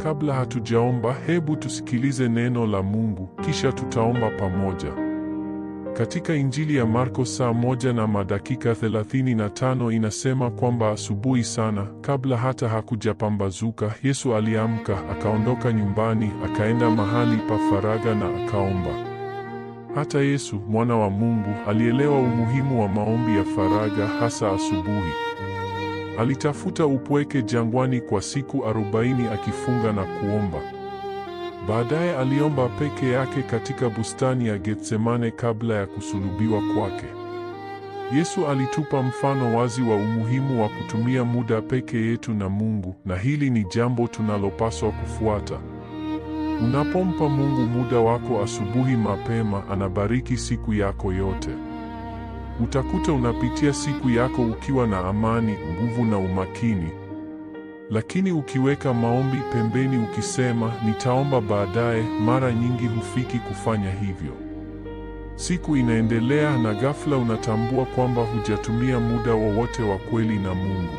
Kabla hatujaomba, hebu tusikilize neno la Mungu, kisha tutaomba pamoja. Katika Injili ya Marko saa 1:35 inasema kwamba asubuhi sana, kabla hata hakujapambazuka, Yesu aliamka, akaondoka nyumbani, akaenda mahali pa faragha na akaomba. Hata Yesu, mwana wa Mungu, alielewa umuhimu wa maombi ya faragha, hasa asubuhi. Alitafuta upweke jangwani kwa siku 40 akifunga na kuomba. Baadaye aliomba peke yake katika bustani ya Getsemane kabla ya kusulubiwa kwake. Yesu alitupa mfano wazi wa umuhimu wa kutumia muda peke yetu na Mungu, na hili ni jambo tunalopaswa kufuata. Unapompa Mungu muda wako asubuhi mapema, anabariki siku yako yote. Utakuta unapitia siku yako ukiwa na amani, nguvu na umakini. Lakini ukiweka maombi pembeni ukisema, nitaomba baadaye, mara nyingi hufiki kufanya hivyo. Siku inaendelea na ghafla unatambua kwamba hujatumia muda wowote wa kweli na Mungu.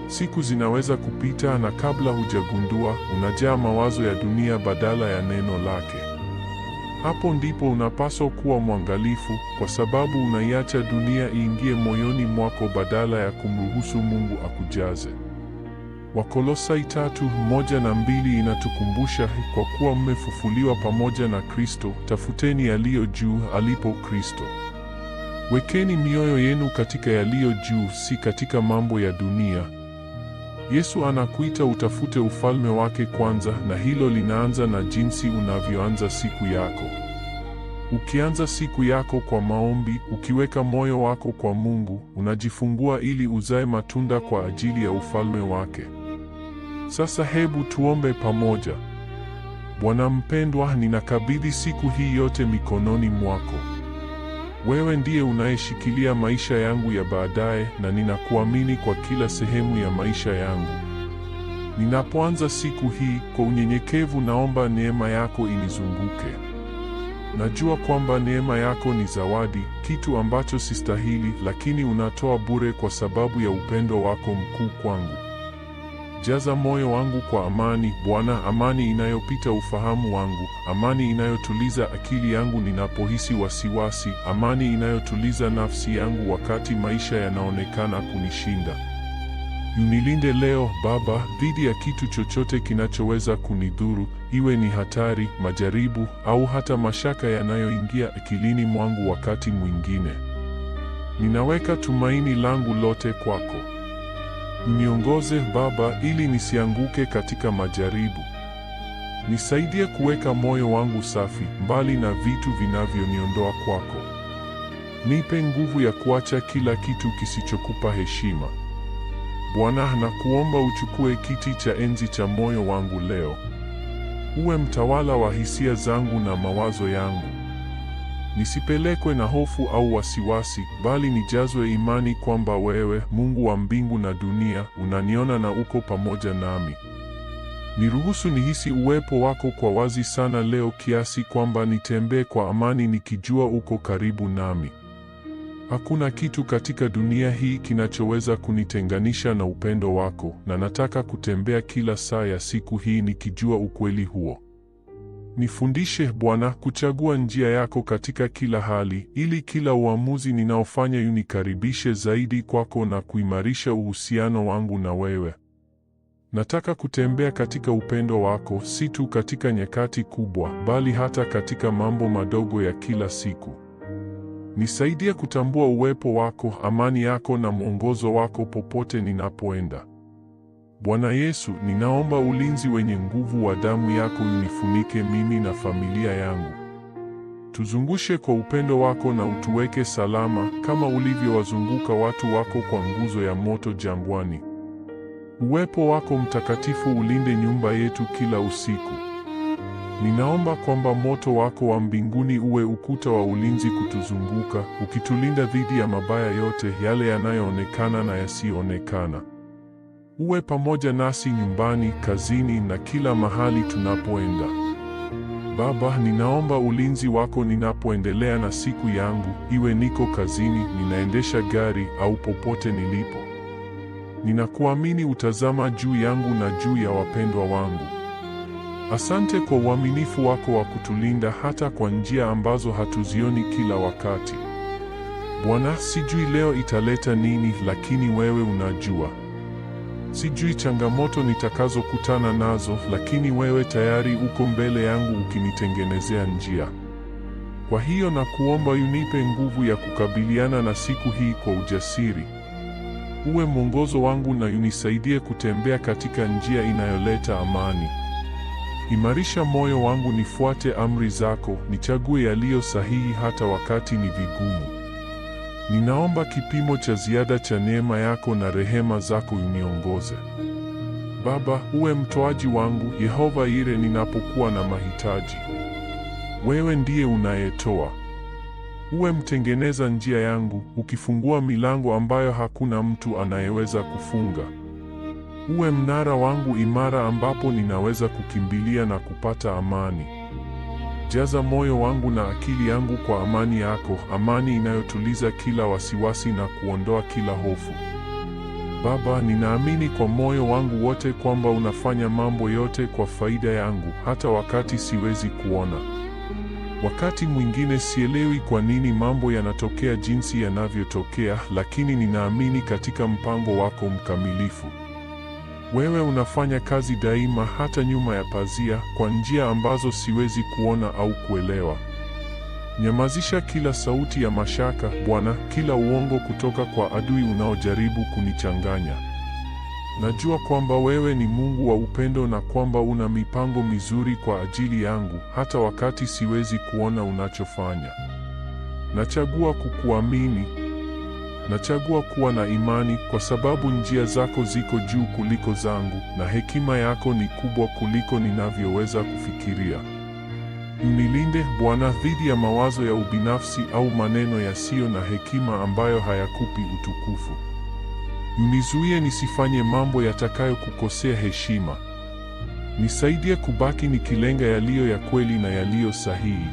Siku zinaweza kupita na kabla hujagundua, unajaa mawazo ya dunia badala ya neno lake. Hapo ndipo unapaswa kuwa mwangalifu, kwa sababu unaiacha dunia iingie moyoni mwako badala ya kumruhusu Mungu akujaze. Wakolosai 3:1-2 inatukumbusha, kwa kuwa mmefufuliwa pamoja na Kristo, tafuteni yaliyo juu alipo Kristo. Wekeni mioyo yenu katika yaliyo juu, si katika mambo ya dunia. Yesu anakuita utafute ufalme wake kwanza, na hilo linaanza na jinsi unavyoanza siku yako. Ukianza siku yako kwa maombi, ukiweka moyo wako kwa Mungu, unajifungua ili uzae matunda kwa ajili ya ufalme wake. Sasa hebu tuombe pamoja. Bwana mpendwa, ninakabidhi siku hii yote mikononi mwako. Wewe ndiye unayeshikilia maisha yangu ya baadaye, na ninakuamini kwa kila sehemu ya maisha yangu. Ninapoanza siku hii, kwa unyenyekevu naomba neema yako inizunguke. Najua kwamba neema yako ni zawadi, kitu ambacho sistahili, lakini unatoa bure kwa sababu ya upendo wako mkuu kwangu. Jaza moyo wangu kwa amani, Bwana, amani inayopita ufahamu wangu, amani inayotuliza akili yangu ninapohisi wasiwasi, amani inayotuliza nafsi yangu wakati maisha yanaonekana kunishinda. Unilinde leo, Baba, dhidi ya kitu chochote kinachoweza kunidhuru, iwe ni hatari, majaribu, au hata mashaka yanayoingia akilini mwangu wakati mwingine. Ninaweka tumaini langu lote kwako. Uniongoze Baba, ili nisianguke katika majaribu. Nisaidie kuweka moyo wangu safi, mbali na vitu vinavyoniondoa kwako. Nipe nguvu ya kuacha kila kitu kisichokupa heshima. Bwana, nakuomba uchukue kiti cha enzi cha moyo wangu leo. Uwe mtawala wa hisia zangu na mawazo yangu. Nisipelekwe na hofu au wasiwasi, bali nijazwe imani kwamba wewe, Mungu wa mbingu na dunia, unaniona na uko pamoja nami. Niruhusu nihisi uwepo wako kwa wazi sana leo, kiasi kwamba nitembee kwa amani nikijua uko karibu nami. Hakuna kitu katika dunia hii kinachoweza kunitenganisha na upendo wako, na nataka kutembea kila saa ya siku hii nikijua ukweli huo. Nifundishe Bwana kuchagua njia yako katika kila hali, ili kila uamuzi ninaofanya unikaribishe zaidi kwako na kuimarisha uhusiano wangu na wewe. Nataka kutembea katika upendo wako, si tu katika nyakati kubwa, bali hata katika mambo madogo ya kila siku. Nisaidie kutambua uwepo wako, amani yako na mwongozo wako popote ninapoenda. Bwana Yesu, ninaomba ulinzi wenye nguvu wa damu yako unifunike mimi na familia yangu. Tuzungushe kwa upendo wako na utuweke salama, kama ulivyowazunguka watu wako kwa nguzo ya moto jangwani. Uwepo wako mtakatifu ulinde nyumba yetu kila usiku. Ninaomba kwamba moto wako wa mbinguni uwe ukuta wa ulinzi kutuzunguka, ukitulinda dhidi ya mabaya yote, yale yanayoonekana na yasiyoonekana. Uwe pamoja nasi nyumbani, kazini na kila mahali tunapoenda. Baba, ninaomba ulinzi wako ninapoendelea na siku yangu, iwe niko kazini, ninaendesha gari au popote nilipo. Ninakuamini utazama juu yangu na juu ya wapendwa wangu. Asante kwa uaminifu wako wa kutulinda hata kwa njia ambazo hatuzioni kila wakati. Bwana, sijui leo italeta nini, lakini wewe unajua. Sijui changamoto nitakazokutana nazo, lakini wewe tayari uko mbele yangu ukinitengenezea njia. Kwa hiyo nakuomba unipe nguvu ya kukabiliana na siku hii kwa ujasiri. Uwe mwongozo wangu na unisaidie kutembea katika njia inayoleta amani. Imarisha moyo wangu nifuate amri zako, nichague yaliyo sahihi hata wakati ni vigumu. Ninaomba kipimo cha ziada cha neema yako na rehema zako uniongoze. Baba, uwe mtoaji wangu, Yehova Ire, ninapokuwa na mahitaji. Wewe ndiye unayetoa. Uwe mtengeneza njia yangu, ukifungua milango ambayo hakuna mtu anayeweza kufunga. Uwe mnara wangu imara ambapo ninaweza kukimbilia na kupata amani. Jaza moyo wangu na akili yangu kwa amani yako, amani inayotuliza kila wasiwasi na kuondoa kila hofu. Baba, ninaamini kwa moyo wangu wote kwamba unafanya mambo yote kwa faida yangu, hata wakati siwezi kuona. Wakati mwingine sielewi kwa nini mambo yanatokea jinsi yanavyotokea, lakini ninaamini katika mpango wako mkamilifu. Wewe unafanya kazi daima, hata nyuma ya pazia, kwa njia ambazo siwezi kuona au kuelewa. Nyamazisha kila sauti ya mashaka, Bwana, kila uongo kutoka kwa adui unaojaribu kunichanganya. Najua kwamba wewe ni Mungu wa upendo na kwamba una mipango mizuri kwa ajili yangu, hata wakati siwezi kuona unachofanya. Nachagua kukuamini. Nachagua kuwa na imani kwa sababu njia zako ziko juu kuliko zangu na hekima yako ni kubwa kuliko ninavyoweza kufikiria. Unilinde Bwana dhidi ya mawazo ya ubinafsi au maneno yasiyo na hekima ambayo hayakupi utukufu. Unizuie nisifanye mambo yatakayokukosea heshima. Nisaidie kubaki nikilenga yaliyo ya kweli na yaliyo sahihi.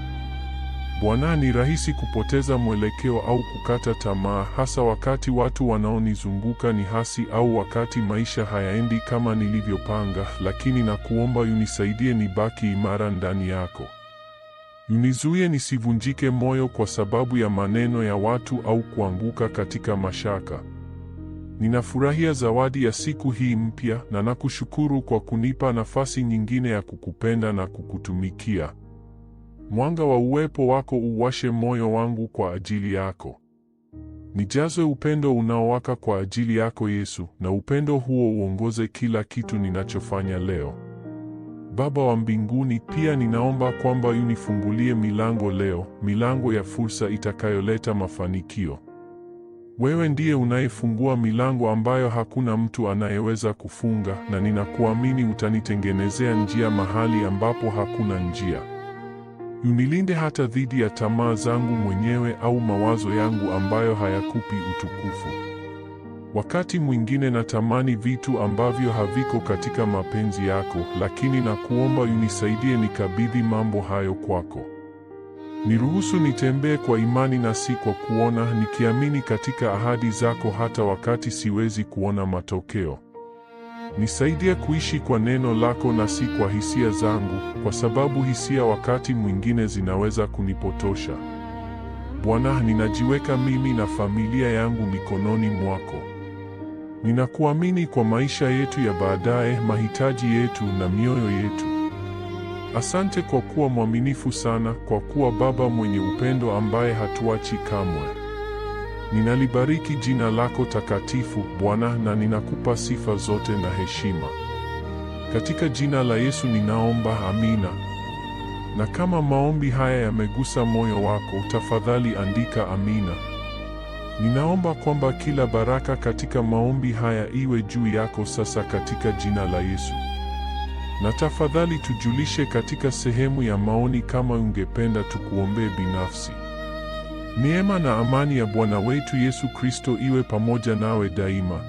Bwana, ni rahisi kupoteza mwelekeo au kukata tamaa, hasa wakati watu wanaonizunguka ni hasi au wakati maisha hayaendi kama nilivyopanga, lakini nakuomba unisaidie nibaki imara ndani yako. Unizuie nisivunjike moyo kwa sababu ya maneno ya watu au kuanguka katika mashaka. Ninafurahia zawadi ya siku hii mpya na nakushukuru kwa kunipa nafasi nyingine ya kukupenda na kukutumikia. Mwanga wa uwepo wako uwashe moyo wangu kwa ajili yako. Nijazwe upendo unaowaka kwa ajili yako Yesu, na upendo huo uongoze kila kitu ninachofanya leo. Baba wa mbinguni, pia ninaomba kwamba unifungulie milango leo, milango ya fursa itakayoleta mafanikio. Wewe ndiye unayefungua milango ambayo hakuna mtu anayeweza kufunga, na ninakuamini utanitengenezea njia mahali ambapo hakuna njia. Unilinde hata dhidi ya tamaa zangu mwenyewe au mawazo yangu ambayo hayakupi utukufu. Wakati mwingine natamani vitu ambavyo haviko katika mapenzi yako, lakini nakuomba unisaidie nikabidhi mambo hayo kwako. Niruhusu nitembee kwa imani na si kwa kuona, nikiamini katika ahadi zako hata wakati siwezi kuona matokeo. Nisaidie kuishi kwa neno lako na si kwa hisia zangu, kwa sababu hisia wakati mwingine zinaweza kunipotosha. Bwana, ninajiweka mimi na familia yangu mikononi mwako. Ninakuamini kwa maisha yetu ya baadaye, mahitaji yetu na mioyo yetu. Asante kwa kuwa mwaminifu sana, kwa kuwa Baba mwenye upendo ambaye hatuachi kamwe. Ninalibariki jina lako takatifu, Bwana, na ninakupa sifa zote na heshima. Katika jina la Yesu ninaomba, amina. Na kama maombi haya yamegusa moyo wako, tafadhali andika amina. Ninaomba kwamba kila baraka katika maombi haya iwe juu yako sasa katika jina la Yesu. Na tafadhali tujulishe katika sehemu ya maoni kama ungependa tukuombee binafsi. Neema na amani ya Bwana wetu Yesu Kristo iwe pamoja nawe daima.